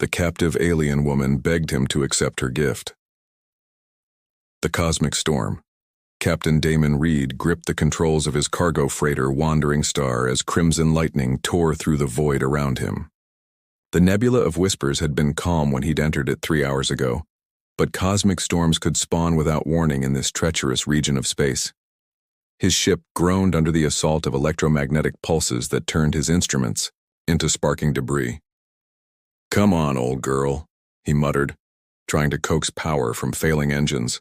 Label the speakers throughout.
Speaker 1: The captive alien woman begged him to accept her gift. The cosmic storm. Captain Damon Reed gripped the controls of his cargo freighter Wandering Star as crimson lightning tore through the void around him. The nebula of whispers had been calm when he'd entered it 3 hours ago, but cosmic storms could spawn without warning in this treacherous region of space. His ship groaned under the assault of electromagnetic pulses that turned his instruments into sparking debris. "Come on, old girl," he muttered, trying to coax power from failing engines.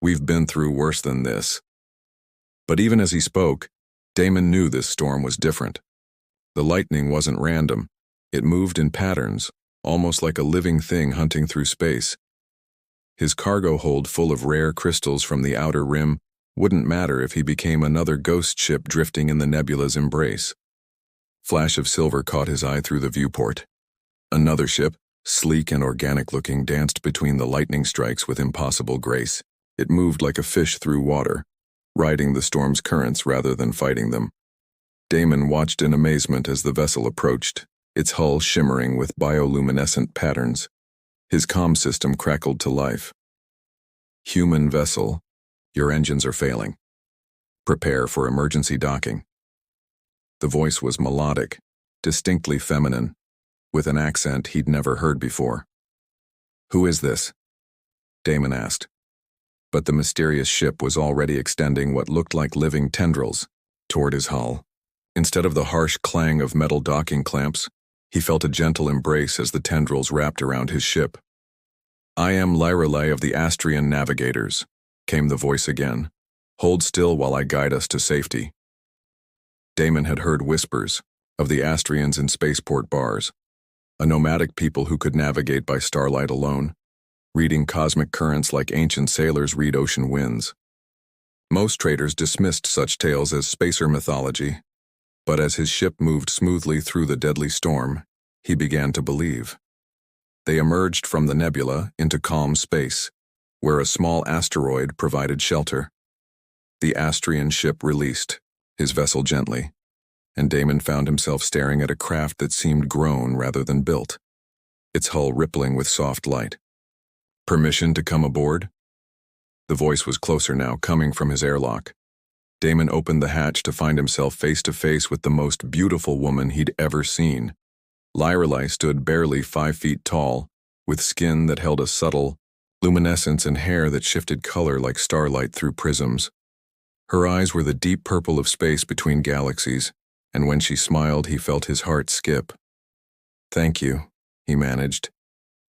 Speaker 1: "We've been through worse than this." But even as he spoke, Damon knew this storm was different. The lightning wasn't random. It moved in patterns, almost like a living thing hunting through space. His cargo hold full of rare crystals from the outer rim wouldn't matter if he became another ghost ship drifting in the nebula's embrace. Flash of silver caught his eye through the viewport. Another ship, sleek and organic-looking, danced between the lightning strikes with impossible grace. It moved like a fish through water, riding the storm's currents rather than fighting them. Damon watched in amazement as the vessel approached, its hull shimmering with bioluminescent patterns. His comm system crackled to life. "Human vessel, your engines are failing. Prepare for emergency docking." The voice was melodic, distinctly feminine, with an accent he'd never heard before. "Who is this?" Damon asked. But the mysterious ship was already extending what looked like living tendrils toward his hull. Instead of the harsh clang of metal docking clamps, he felt a gentle embrace as the tendrils wrapped around his ship. "I am Lyrelei of the Astrian Navigators," came the voice again. "Hold still while I guide us to safety." Damon had heard whispers of the Astrians in spaceport bars, a nomadic people who could navigate by starlight alone, reading cosmic currents like ancient sailors read ocean winds. Most traders dismissed such tales as spacer mythology, but as his ship moved smoothly through the deadly storm, he began to believe. They emerged from the nebula into calm space, where a small asteroid provided shelter. The Astrian ship released, his vessel gently, and Damon found himself staring at a craft that seemed grown rather than built, its hull rippling with soft light. "Permission to come aboard?" The voice was closer now, coming from his airlock. Damon opened the hatch to find himself face to face with the most beautiful woman he'd ever seen. Lyrelei stood barely 5 feet tall, with skin that held a subtle luminescence and hair that shifted color like starlight through prisms. Her eyes were the deep purple of space between galaxies, and when she smiled, he felt his heart skip. "Thank you," he managed.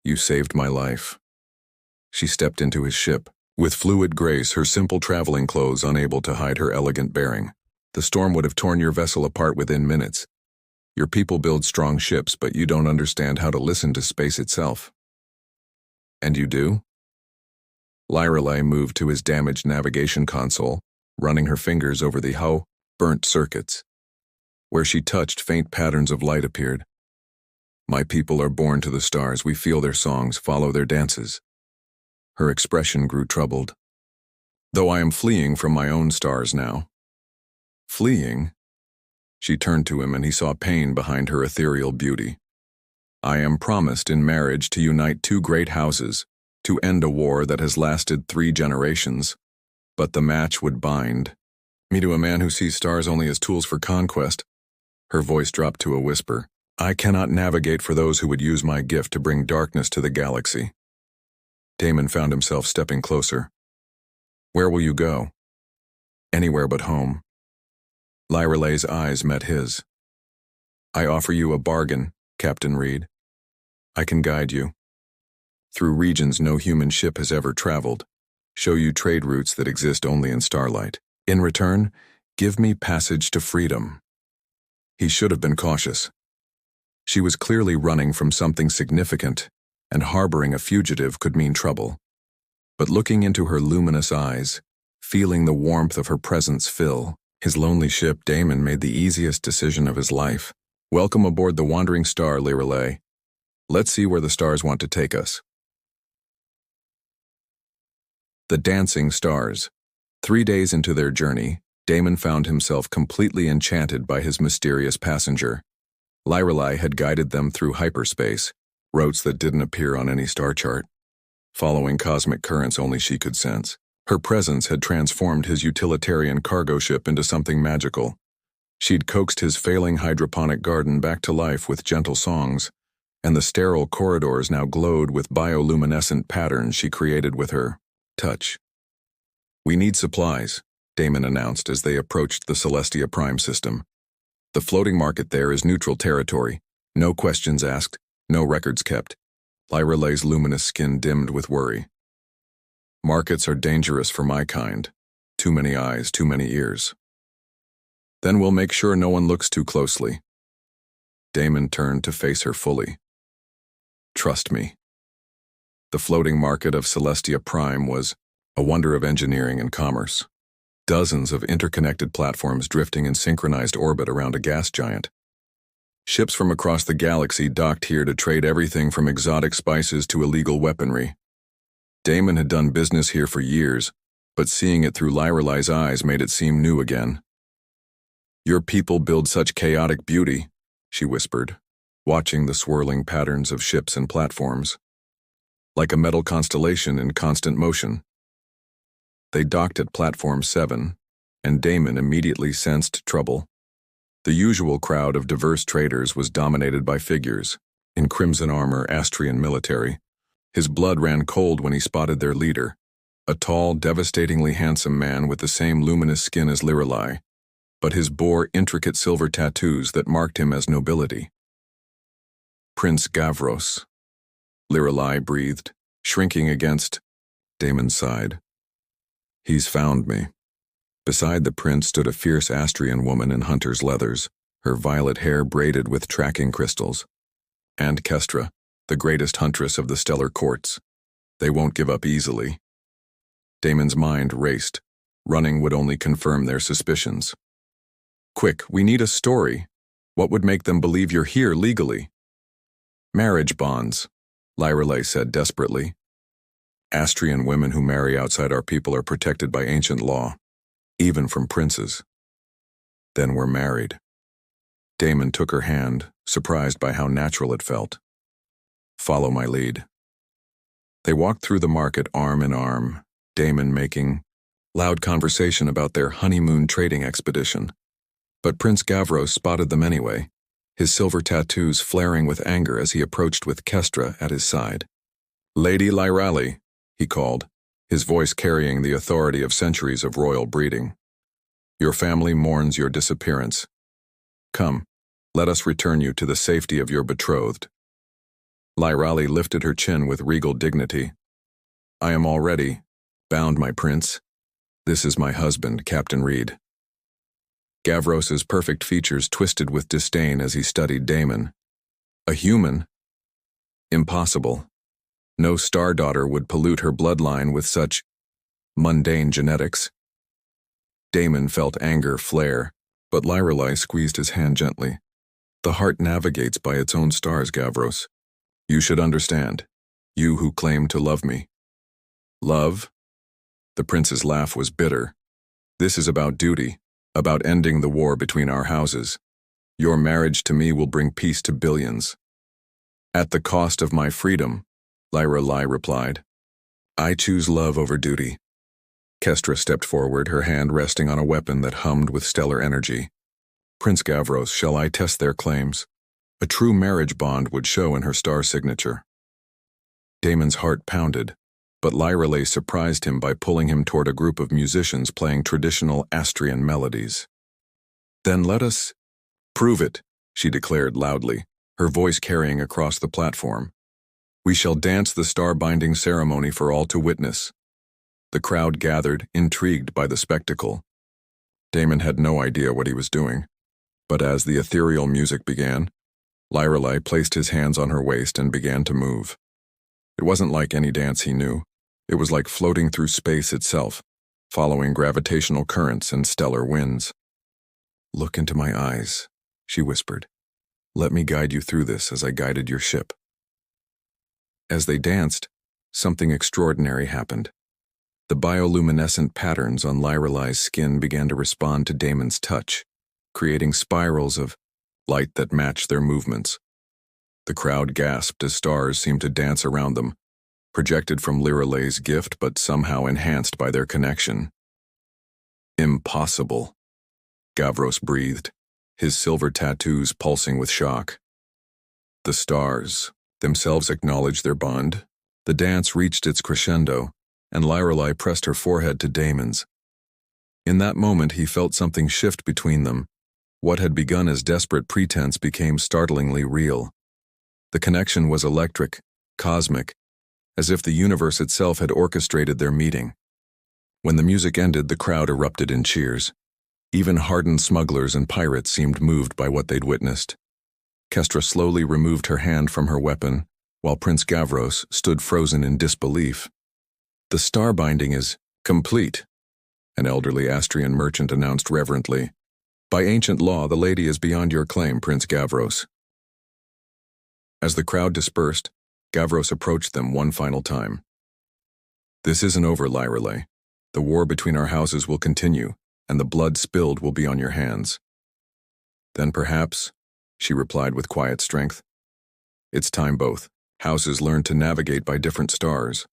Speaker 1: "You saved my life." She stepped into his ship, with fluid grace, her simple traveling clothes unable to hide her elegant bearing. "The storm would have torn your vessel apart within minutes. Your people build strong ships, but you don't understand how to listen to space itself." "And you do?" Lyrelei moved to his damaged navigation console, running her fingers over the burnt circuits. Where she touched, faint patterns of light appeared. "My people are born to the stars. We feel their songs, follow their dances." Her expression grew troubled. "Though I am fleeing from my own stars now." "Fleeing?" She turned to him and he saw pain behind her ethereal beauty. "I am promised in marriage to unite 2 great houses, to end a war that has lasted 3 generations. But the match would bind me to a man who sees stars only as tools for conquest." Her voice dropped to a whisper. "I cannot navigate for those who would use my gift to bring darkness to the galaxy." Damon found himself stepping closer. "Where will you go?" "Anywhere but home." Lyrelei's eyes met his. "I offer you a bargain, Captain Reed. I can guide you through regions no human ship has ever traveled, show you trade routes that exist only in starlight. In return, give me passage to freedom." He should have been cautious. She was clearly running from something significant, and harboring a fugitive could mean trouble. But looking into her luminous eyes, feeling the warmth of her presence fill his lonely ship, Damon made the easiest decision of his life. "Welcome aboard the Wandering Star, Lyrelei. Let's see where the stars want to take us." The Dancing Stars. 3 days into their journey, Damon found himself completely enchanted by his mysterious passenger. Lyrelei had guided them through hyperspace, routes that didn't appear on any star chart, following cosmic currents only she could sense. Her presence had transformed his utilitarian cargo ship into something magical. She'd coaxed his failing hydroponic garden back to life with gentle songs, and the sterile corridors now glowed with bioluminescent patterns she created with her touch. "We need supplies," Damon announced as they approached the Celestia Prime system. "The floating market there is neutral territory. No questions asked, no records kept." Lyra Lay's luminous skin dimmed with worry. "Markets are dangerous for my kind. Too many eyes, too many ears." "Then we'll make sure no one looks too closely." Damon turned to face her fully. "Trust me." The floating market of Celestia Prime was a wonder of engineering and commerce. Dozens of interconnected platforms drifting in synchronized orbit around a gas giant. Ships from across the galaxy docked here to trade everything from exotic spices to illegal weaponry. Damon had done business here for years, but seeing it through Lyra's eyes made it seem new again. "Your people build such chaotic beauty," she whispered, watching the swirling patterns of ships and platforms. "Like a metal constellation in constant motion." They docked at Platform 7, and Damon immediately sensed trouble. The usual crowd of diverse traders was dominated by figures, in crimson armor, Astrian military. His blood ran cold when he spotted their leader, a tall, devastatingly handsome man with the same luminous skin as Lirelai, but his bore intricate silver tattoos that marked him as nobility. "Prince Gavros," Lirelai breathed, shrinking against Damon's side. "He's found me." Beside the prince stood a fierce Astrian woman in hunter's leathers, her violet hair braided with tracking crystals. And Kestra, the greatest huntress of the stellar courts. They won't give up easily. Damon's mind raced. Running would only confirm their suspicions. "Quick, we need a story. What would make them believe you're here legally?" "Marriage bonds," Lyrelai said desperately. "Astrian women who marry outside our people are protected by ancient law, even from princes." "Then we're married." Damon took her hand, surprised by how natural it felt. "Follow my lead." They walked through the market arm in arm, Damon making loud conversation about their honeymoon trading expedition. But Prince Gavros spotted them anyway, his silver tattoos flaring with anger as he approached with Kestra at his side. "Lady Lyrali," he called, his voice carrying the authority of centuries of royal breeding. "Your family mourns your disappearance. Come, let us return you to the safety of your betrothed." Lyrali lifted her chin with regal dignity. "I am already bound, my prince. This is my husband, Captain Reed." Gavros's perfect features twisted with disdain as he studied Damon. "A human? Impossible. No star daughter would pollute her bloodline with such mundane genetics." Damon felt anger flare, but Lyrelai squeezed his hand gently. "The heart navigates by its own stars, Gavros. You should understand. You who claim to love me." "Love?" The prince's laugh was bitter. "This is about duty, about ending the war between our houses. Your marriage to me will bring peace to billions." "At the cost of my freedom," Lyrelai replied. "I choose love over duty." Kestra stepped forward, her hand resting on a weapon that hummed with stellar energy. "Prince Gavros, shall I test their claims? A true marriage bond would show in her star signature." Damon's heart pounded, but Lyrelai surprised him by pulling him toward a group of musicians playing traditional Astrian melodies. "Then let us prove it," she declared loudly, her voice carrying across the platform. "We shall dance the star-binding ceremony for all to witness." The crowd gathered, intrigued by the spectacle. Damon had no idea what he was doing, but as the ethereal music began, Lyrelai placed his hands on her waist and began to move. It wasn't like any dance he knew. It was like floating through space itself, following gravitational currents and stellar winds. "Look into my eyes," she whispered. "Let me guide you through this as I guided your ship." As they danced, something extraordinary happened. The bioluminescent patterns on Lyrelai's skin began to respond to Damon's touch, creating spirals of light that matched their movements. The crowd gasped as stars seemed to dance around them, projected from Lyralei's gift but somehow enhanced by their connection. Impossible, Gavros breathed, his silver tattoos pulsing with shock. The stars themselves acknowledged their bond. The dance reached its crescendo, and Lyrelei pressed her forehead to Damon's. In that moment he felt something shift between them. What had begun as desperate pretense became startlingly real. The connection was electric, cosmic, as if the universe itself had orchestrated their meeting. When the music ended, the crowd erupted in cheers. Even hardened smugglers and pirates seemed moved by what they'd witnessed. Kestra slowly removed her hand from her weapon, while Prince Gavros stood frozen in disbelief. "The star binding is complete," an elderly Astrian merchant announced reverently. "By ancient law, the lady is beyond your claim, Prince Gavros." As the crowd dispersed, Gavros approached them one final time. "This isn't over, Lyrelei. The war between our houses will continue, and the blood spilled will be on your hands." "Then perhaps," she replied with quiet strength, "it's time both houses learned to navigate by different stars."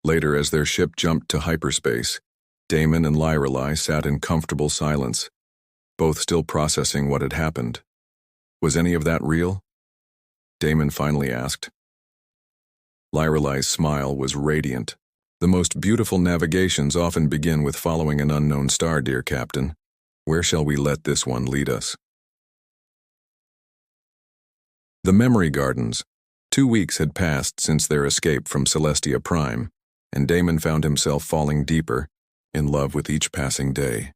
Speaker 1: Later, as their ship jumped to hyperspace, Damon and Lyrelei sat in comfortable silence, both still processing what had happened. "Was any of that real?" Damon finally asked. Lyrelei's smile was radiant. "The most beautiful navigations often begin with following an unknown star, dear Captain. Where shall we let this one lead us?" The Memory Gardens. 2 weeks had passed since their escape from Celestia Prime, and Damon found himself falling deeper, in love with each passing day.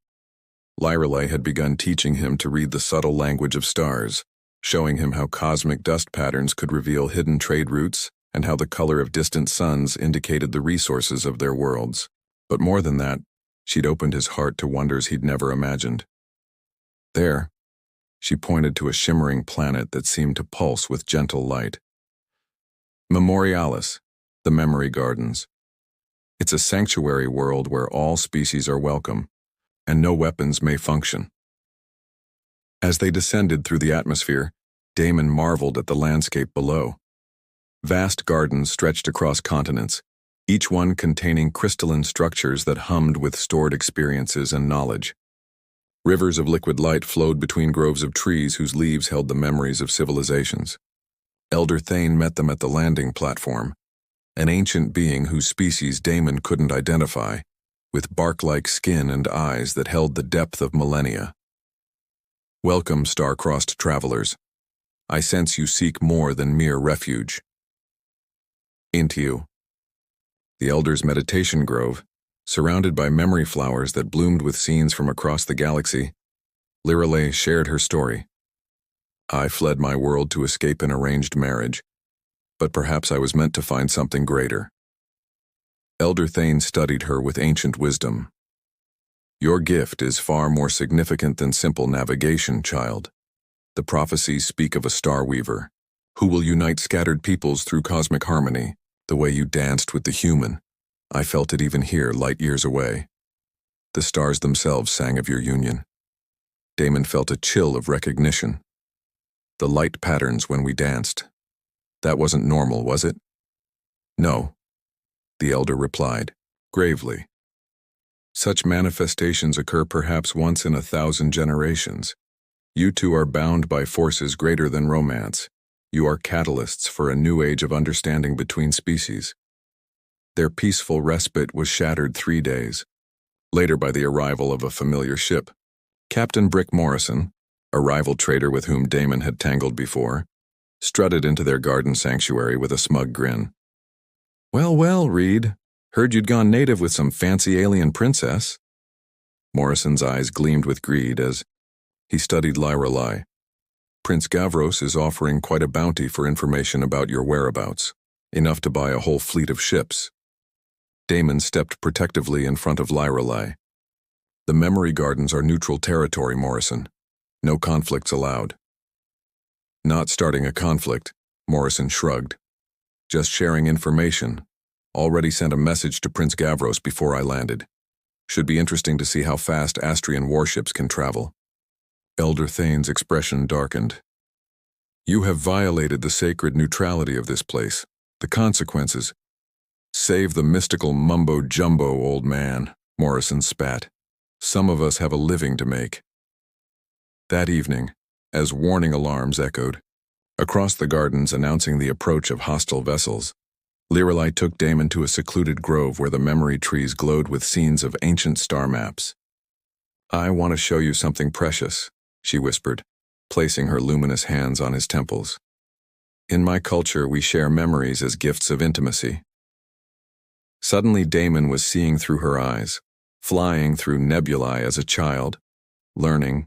Speaker 1: Lyrelei had begun teaching him to read the subtle language of stars, showing him how cosmic dust patterns could reveal hidden trade routes and how the color of distant suns indicated the resources of their worlds. But more than that, she'd opened his heart to wonders he'd never imagined. There, she pointed to a shimmering planet that seemed to pulse with gentle light. Memorialis, the Memory Gardens. It's a sanctuary world where all species are welcome, and no weapons may function. As they descended through the atmosphere, Damon marveled at the landscape below. Vast gardens stretched across continents, each one containing crystalline structures that hummed with stored experiences and knowledge. Rivers of liquid light flowed between groves of trees whose leaves held the memories of civilizations. Elder Thane met them at the landing platform, an ancient being whose species Damon couldn't identify, with bark-like skin and eyes that held the depth of millennia. "Welcome, star-crossed travelers. I sense you seek more than mere refuge." "Ain't you?" The Elder's meditation grove, surrounded by memory flowers that bloomed with scenes from across the galaxy, Lyrelei shared her story. "I fled my world to escape an arranged marriage, but perhaps I was meant to find something greater." Elder Thane studied her with ancient wisdom. "Your gift is far more significant than simple navigation, child. The prophecies speak of a star weaver, who will unite scattered peoples through cosmic harmony, the way you danced with the human. I felt it even here, light years away. The stars themselves sang of your union." Damon felt a chill of recognition. "The light patterns when we danced. That wasn't normal, was it?" "No," the elder replied, gravely. "Such manifestations occur perhaps once in 1,000 generations. You two are bound by forces greater than romance. You are catalysts for a new age of understanding between species." Their peaceful respite was shattered 3 days, later by the arrival of a familiar ship. Captain Brick Morrison, a rival trader with whom Damon had tangled before, strutted into their garden sanctuary with a smug grin. "Well, well, Reed. Heard you'd gone native with some fancy alien princess." Morrison's eyes gleamed with greed as he studied Lyrelei. "Prince Gavros is offering quite a bounty for information about your whereabouts, enough to buy a whole fleet of ships." Damon stepped protectively in front of Lyrelei. "The Memory Gardens are neutral territory, Morrison. No conflicts allowed." "Not starting a conflict," Morrison shrugged. "Just sharing information. Already sent a message to Prince Gavros before I landed. Should be interesting to see how fast Astrian warships can travel." Elder Thane's expression darkened. You have violated the sacred neutrality of this place. The consequences. Save the mystical mumbo-jumbo, old man, Morrison spat. Some of us have a living to make. That evening, as warning alarms echoed, across the gardens announcing the approach of hostile vessels, Lirelai took Damon to a secluded grove where the memory trees glowed with scenes of ancient star maps. "I want to show you something precious," she whispered, placing her luminous hands on his temples. "In my culture, we share memories as gifts of intimacy." Suddenly Damon was seeing through her eyes, flying through nebulae as a child, learning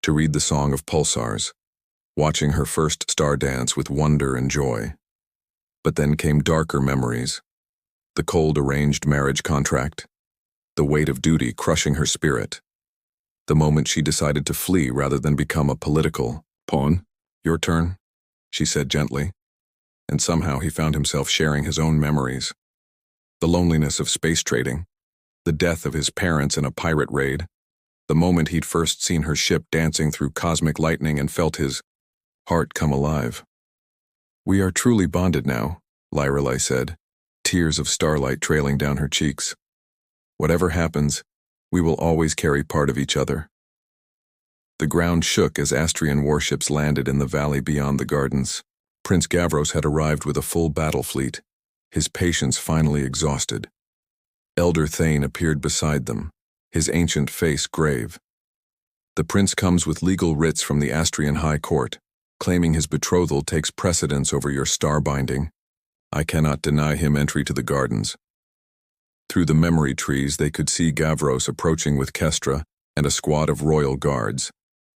Speaker 1: to read the song of pulsars, watching her first star dance with wonder and joy. But then came darker memories, the cold arranged marriage contract, the weight of duty crushing her spirit, the moment she decided to flee rather than become a political pawn. "Your turn," she said gently, and somehow he found himself sharing his own memories. The loneliness of space trading, the death of his parents in a pirate raid, the moment he'd first seen her ship dancing through cosmic lightning and felt his heart come alive. "We are truly bonded now," Lirelai said, tears of starlight trailing down her cheeks. "Whatever happens, we will always carry part of each other." The ground shook as Astrian warships landed in the valley beyond the gardens. Prince Gavros had arrived with a full battle fleet, his patience finally exhausted. Elder Thane appeared beside them, his ancient face grave. "The prince comes with legal writs from the Astrian High Court, claiming his betrothal takes precedence over your star binding. I cannot deny him entry to the gardens." Through the memory trees they could see Gavros approaching with Kestra and a squad of royal guards,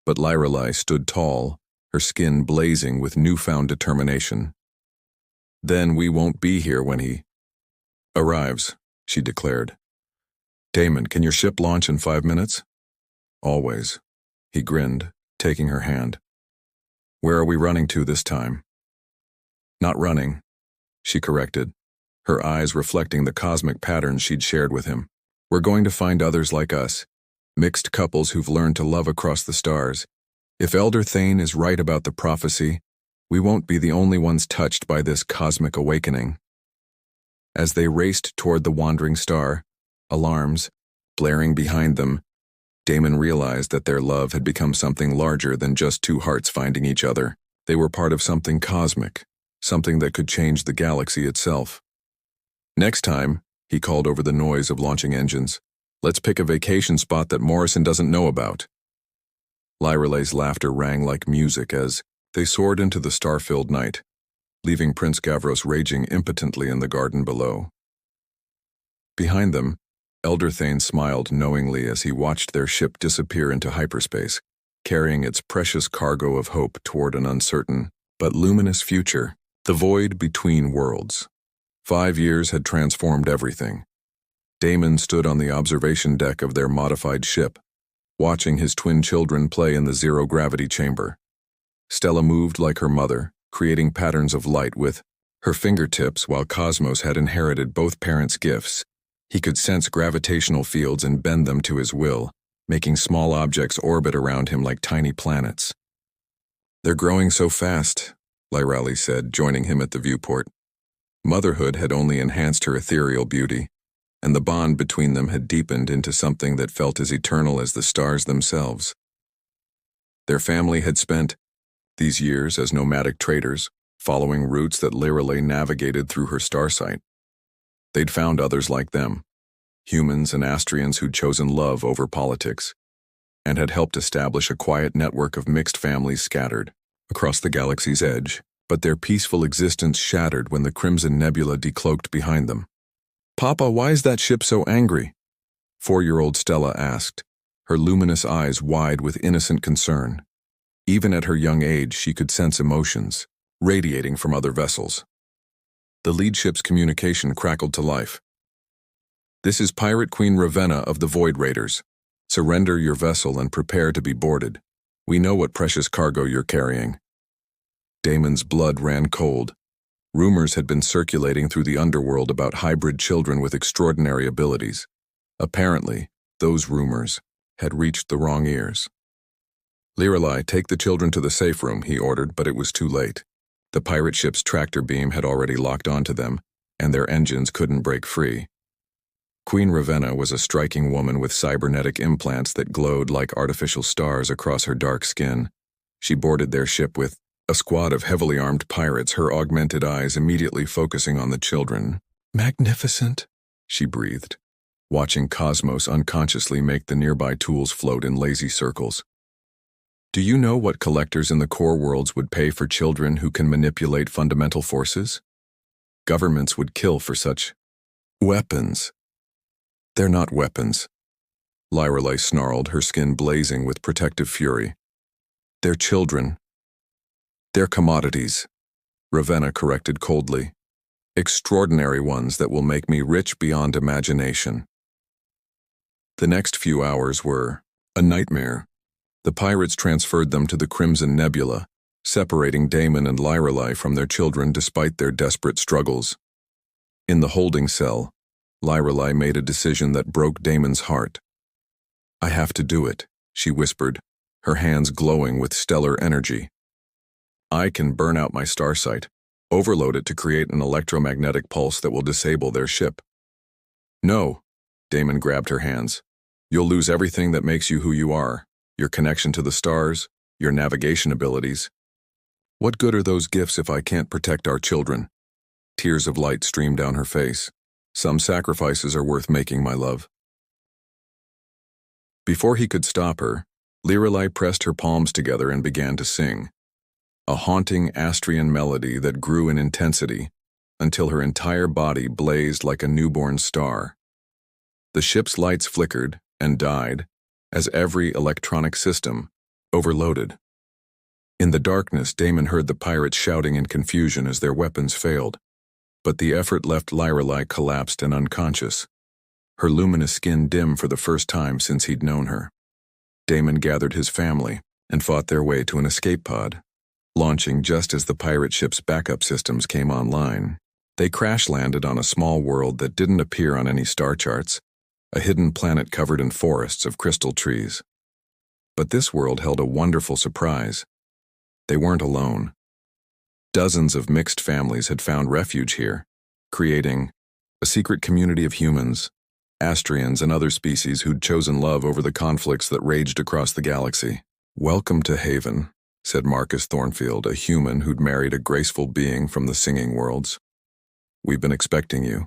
Speaker 1: but Lirelai stood tall, her skin blazing with newfound determination. "Then we won't be here when he arrives," she declared. "Damon, can your ship launch in 5 minutes?" "Always." He grinned, taking her hand. "Where are we running to this time?" "Not running," she corrected, her eyes reflecting the cosmic patterns she'd shared with him. "We're going to find others like us, mixed couples who've learned to love across the stars. If Elder Thane is right about the prophecy, we won't be the only ones touched by this cosmic awakening." As they raced toward the wandering star, alarms blaring behind them, Damon realized that their love had become something larger than just two hearts finding each other. They were part of something cosmic, something that could change the galaxy itself. "Next time," he called over the noise of launching engines, "let's pick a vacation spot that Morrison doesn't know about." Lirelai's laughter rang like music as they soared into the star-filled night, leaving Prince Gavros raging impotently in the garden below. Behind them, Elder Thane smiled knowingly as he watched their ship disappear into hyperspace, carrying its precious cargo of hope toward an uncertain but luminous future, the void between worlds. 5 years had transformed everything. Damon stood on the observation deck of their modified ship, watching his twin children play in the zero-gravity chamber. Stella moved like her mother, creating patterns of light with her fingertips, while Cosmos had inherited both parents' gifts. He could sense gravitational fields and bend them to his will, making small objects orbit around him like tiny planets. "They're growing so fast," Lirelai said, joining him at the viewport. Motherhood had only enhanced her ethereal beauty, and the bond between them had deepened into something that felt as eternal as the stars themselves. Their family had spent these years as nomadic traders, following routes that Lirelai navigated through her starsight. They'd found others like them, humans and Astrians who'd chosen love over politics, and had helped establish a quiet network of mixed families scattered across the galaxy's edge. But their peaceful existence shattered when the Crimson Nebula decloaked behind them. "Papa, why is that ship so angry?" 4-year-old Stella asked, her luminous eyes wide with innocent concern. Even at her young age, she could sense emotions, radiating from other vessels. The lead ship's communication crackled to life. "This is Pirate Queen Ravenna of the Void Raiders. Surrender your vessel and prepare to be boarded. We know what precious cargo you're carrying." Damon's blood ran cold. Rumors had been circulating through the underworld about hybrid children with extraordinary abilities. Apparently, those rumors had reached the wrong ears. Lirelai, take the children to the safe room, he ordered, but it was too late. The pirate ship's tractor beam had already locked onto them, and their engines couldn't break free. Queen Ravenna was a striking woman with cybernetic implants that glowed like artificial stars across her dark skin. She boarded their ship with a squad of heavily armed pirates, her augmented eyes immediately focusing on the children. "Magnificent," she breathed, watching Cosmos unconsciously make the nearby tools float in lazy circles. Do you know what collectors in the core worlds would pay for children who can manipulate fundamental forces? Governments would kill for such weapons. They're not weapons. Lirelai snarled, her skin blazing with protective fury. They're children. They're commodities, Ravenna corrected coldly. Extraordinary ones that will make me rich beyond imagination. The next few hours were a nightmare. The pirates transferred them to the Crimson Nebula, separating Damon and Lirelai from their children despite their desperate struggles. In the holding cell, Lirelai made a decision that broke Damon's heart. "I have to do it," she whispered, her hands glowing with stellar energy. "I can burn out my starsight, overload it to create an electromagnetic pulse that will disable their ship." "No," Damon grabbed her hands. "You'll lose everything that makes you who you are, your connection to the stars, your navigation abilities. What good are those gifts if I can't protect our children?" Tears of light streamed down her face. "Some sacrifices are worth making, my love." Before he could stop her, Lirelai pressed her palms together and began to sing. A haunting Astrian melody that grew in intensity until her entire body blazed like a newborn star. The ship's lights flickered and died as every electronic system overloaded. In the darkness, Damon heard the pirates shouting in confusion as their weapons failed, but the effort left Lirelai collapsed and unconscious, her luminous skin dim for the first time since he'd known her. Damon gathered his family and fought their way to an escape pod, launching just as the pirate ship's backup systems came online. They crash-landed on a small world that didn't appear on any star charts, a hidden planet covered in forests of crystal trees. But this world held a wonderful surprise. They weren't alone. Dozens of mixed families had found refuge here, creating a secret community of humans, Astrians, and other species who'd chosen love over the conflicts that raged across the galaxy. "Welcome to Haven," said Marcus Thornfield, a human who'd married a graceful being from the singing worlds. "We've been expecting you."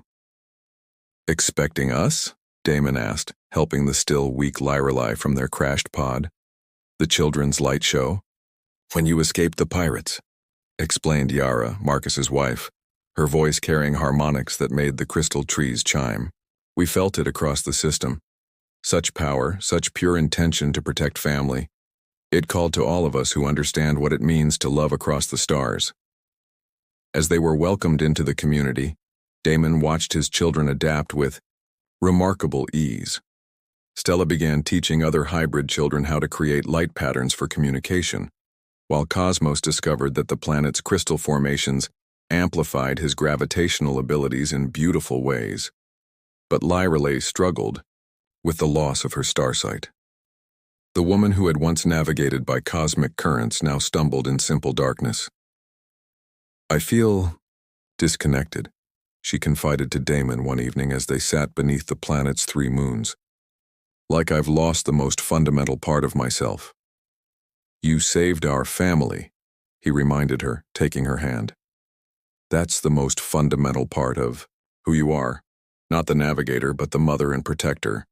Speaker 1: "Expecting us?" Damon asked, helping the still weak Lirelai from their crashed pod. "The children's light show?" "When you escaped the pirates," explained Yara, Marcus's wife, her voice carrying harmonics that made the crystal trees chime. "We felt it across the system. Such power, such pure intention to protect family. It called to all of us who understand what it means to love across the stars." As they were welcomed into the community, Damon watched his children adapt with remarkable ease. Stella began teaching other hybrid children how to create light patterns for communication, while Cosmos discovered that the planet's crystal formations amplified his gravitational abilities in beautiful ways. But Lirelai struggled with the loss of her starsight. The woman who had once navigated by cosmic currents now stumbled in simple darkness. "I feel disconnected," she confided to Damon one evening as they sat beneath the planet's 3 moons. "Like I've lost the most fundamental part of myself." "You saved our family," he reminded her, taking her hand. "That's the most fundamental part of who you are. Not the navigator, but the mother and protector."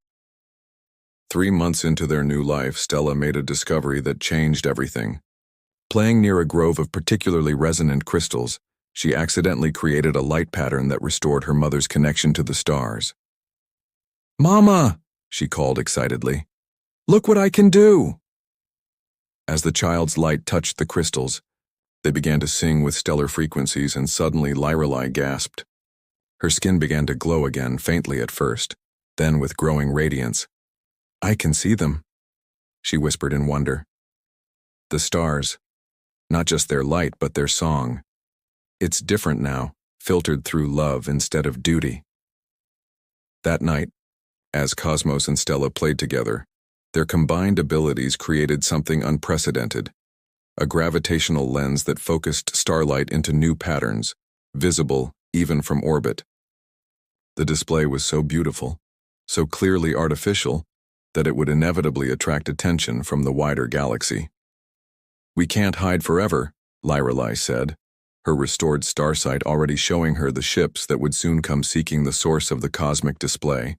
Speaker 1: 3 months into their new life, Stella made a discovery that changed everything. Playing near a grove of particularly resonant crystals, she accidentally created a light pattern that restored her mother's connection to the stars. "Mama!" she called excitedly. "Look what I can do!" As the child's light touched the crystals, they began to sing with stellar frequencies, and suddenly Lirelai gasped. Her skin began to glow again, faintly at first, then with growing radiance. "I can see them," she whispered in wonder. "The stars, not just their light, but their song. It's different now, filtered through love instead of duty." That night, as Cosmos and Stella played together, Their combined abilities created something unprecedented, a gravitational lens that focused starlight into new patterns, visible even from orbit. The display was so beautiful, so clearly artificial, that it would inevitably attract attention from the wider galaxy. "We can't hide forever," Lorelei said, her restored starsight already showing her the ships that would soon come seeking the source of the cosmic display.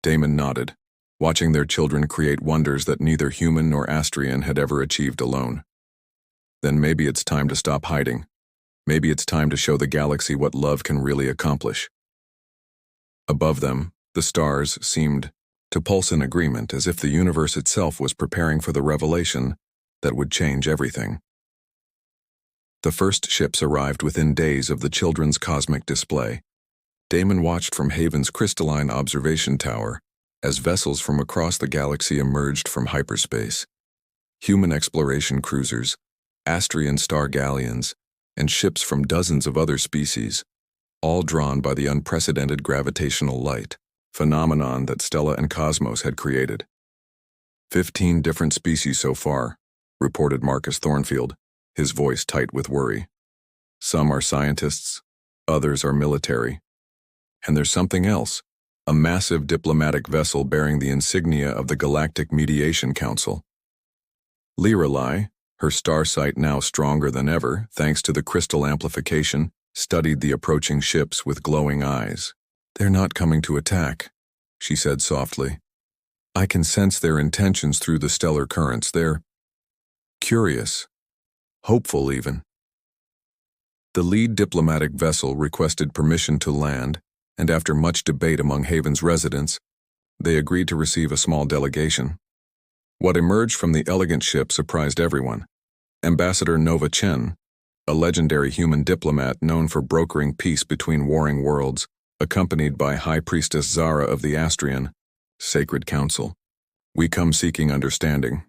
Speaker 1: Damon nodded, watching their children create wonders that neither human nor Astrian had ever achieved alone. Then maybe it's time to stop hiding. Maybe it's time to show the galaxy what love can really accomplish. Above them, the stars seemed to pulse in agreement, as if the universe itself was preparing for the revelation that would change everything. The first ships arrived within days of the children's cosmic display. Damon watched from Haven's crystalline observation tower as vessels from across the galaxy emerged from hyperspace. Human exploration cruisers, Astrian star galleons, and ships from dozens of other species, all drawn by the unprecedented gravitational light phenomenon that Stella and Cosmos had created. 15 different species so far, reported Marcus Thornfield, his voice tight with worry. Some are scientists, others are military. And there's something else, a massive diplomatic vessel bearing the insignia of the Galactic Mediation Council. Lorelei, her starsight now stronger than ever thanks to the crystal amplification, studied the approaching ships with glowing eyes. "They're not coming to attack," she said softly. "I can sense their intentions through the stellar currents. They're curious, hopeful even." The lead diplomatic vessel requested permission to land, and after much debate among Haven's residents, they agreed to receive a small delegation. What emerged from the elegant ship surprised everyone. Ambassador Nova Chen, a legendary human diplomat known for brokering peace between warring worlds, accompanied by High Priestess Zara of the Astrian Sacred Council. "We come seeking understanding,"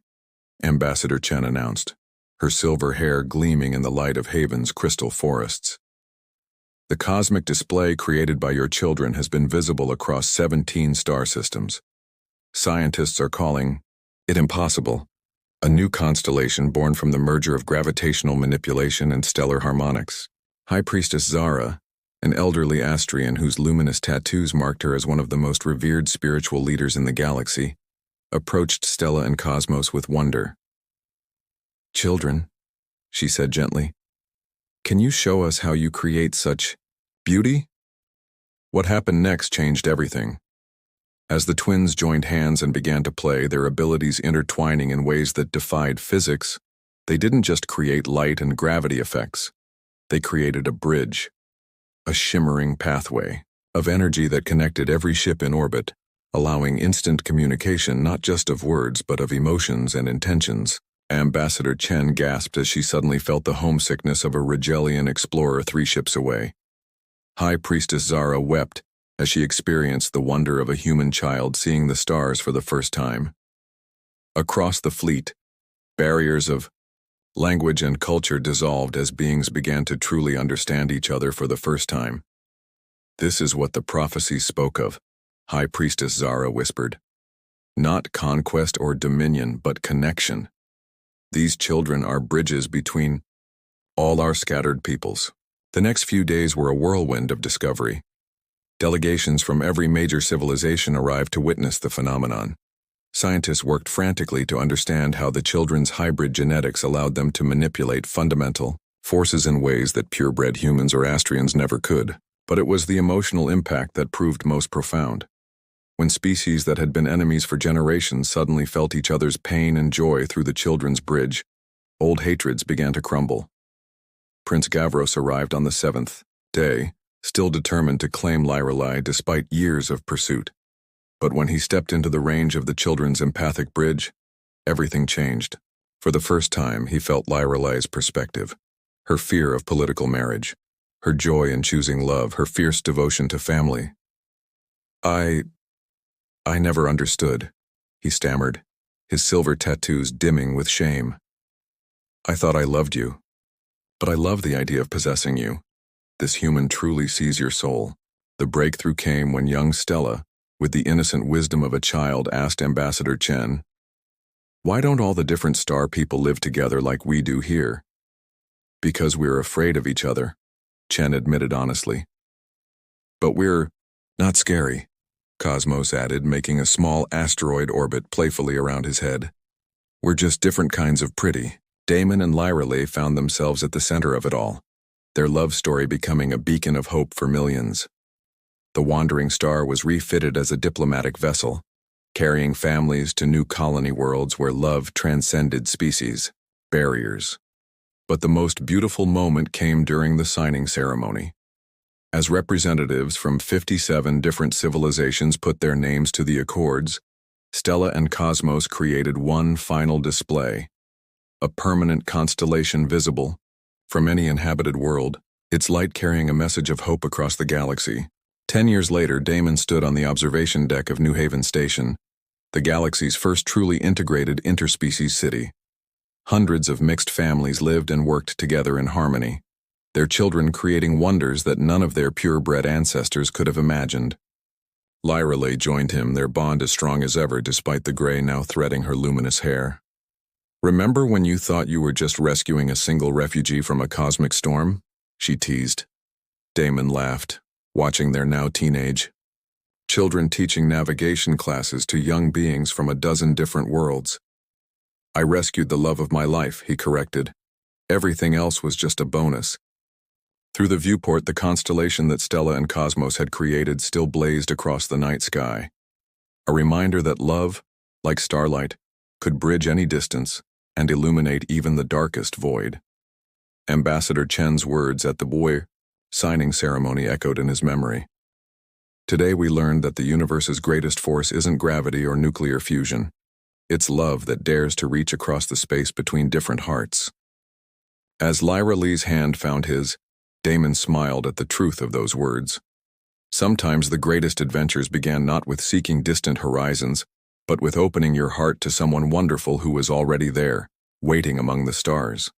Speaker 1: Ambassador Chen announced, her silver hair gleaming in the light of Haven's crystal forests. "The cosmic display created by your children has been visible across 17 star systems. Scientists are calling it impossible, a new constellation born from the merger of gravitational manipulation and stellar harmonics." High Priestess Zara, an elderly Astrian whose luminous tattoos marked her as one of the most revered spiritual leaders in the galaxy, approached Stella and Cosmos with wonder. "Children," she said gently, "can you show us how you create such beauty?" What happened next changed everything. As the twins joined hands and began to play, their abilities intertwining in ways that defied physics, they didn't just create light and gravity effects. They created a bridge, a shimmering pathway of energy that connected every ship in orbit, allowing instant communication not just of words but of emotions and intentions. Ambassador Chen gasped as she suddenly felt the homesickness of a Rigelian explorer 3 ships away. High Priestess Zara wept as she experienced the wonder of a human child seeing the stars for the first time. Across the fleet, barriers of language and culture dissolved as beings began to truly understand each other for the first time. "This is what the prophecies spoke of," High Priestess Zara whispered. "Not conquest or dominion, but connection. These children are bridges between all our scattered peoples." The next few days were a whirlwind of discovery. Delegations from every major civilization arrived to witness the phenomenon. Scientists worked frantically to understand how the children's hybrid genetics allowed them to manipulate fundamental forces in ways that purebred humans or Astrians never could. But it was the emotional impact that proved most profound. When species that had been enemies for generations suddenly felt each other's pain and joy through the children's bridge, old hatreds began to crumble. Prince Gavros arrived on the 7th day, still determined to claim Lorelei despite years of pursuit. But when he stepped into the range of the children's empathic bridge, everything changed. For the first time, he felt Lorelei's perspective, her fear of political marriage, her joy in choosing love, her fierce devotion to family. I never understood," he stammered, his silver tattoos dimming with shame. "I thought I loved you, but I love the idea of possessing you. This human truly sees your soul." The breakthrough came when young Stella, with the innocent wisdom of a child, asked Ambassador Chen, Why don't all the different star people live together like we do here? Because we're afraid of each other, Chen admitted honestly. But we're not scary, Cosmos added, making a small asteroid orbit playfully around his head. We're just different kinds of pretty. Damon and Lyra found themselves at the center of it all, their love story becoming a beacon of hope for millions. The wandering star was refitted as a diplomatic vessel, carrying families to new colony worlds where love transcended species, barriers. But the most beautiful moment came during the signing ceremony. As representatives from 57 different civilizations put their names to the accords, Stella and Cosmos created one final display, a permanent constellation visible from any inhabited world, its light carrying a message of hope across the galaxy. 10 years later, Damon stood on the observation deck of New Haven Station, the galaxy's first truly integrated interspecies city. Hundreds of mixed families lived and worked together in harmony, their children creating wonders that none of their purebred ancestors could have imagined. Lyra joined him, their bond as strong as ever despite the gray now threading her luminous hair. Remember when you thought you were just rescuing a single refugee from a cosmic storm? She teased. Damon laughed, watching their now teenage children teaching navigation classes to young beings from a dozen different worlds. I rescued the love of my life, he corrected. Everything else was just a bonus. Through the viewport, the constellation that Stella and Cosmos had created still blazed across the night sky. A reminder that love, like starlight, could bridge any distance and illuminate even the darkest void. Ambassador Chen's words at the signing ceremony echoed in his memory. Today we learned that the universe's greatest force isn't gravity or nuclear fusion. It's love that dares to reach across the space between different hearts. As Lyra's hand found his, Damon smiled at the truth of those words. Sometimes the greatest adventures began not with seeking distant horizons, but with opening your heart to someone wonderful who was already there, waiting among the stars.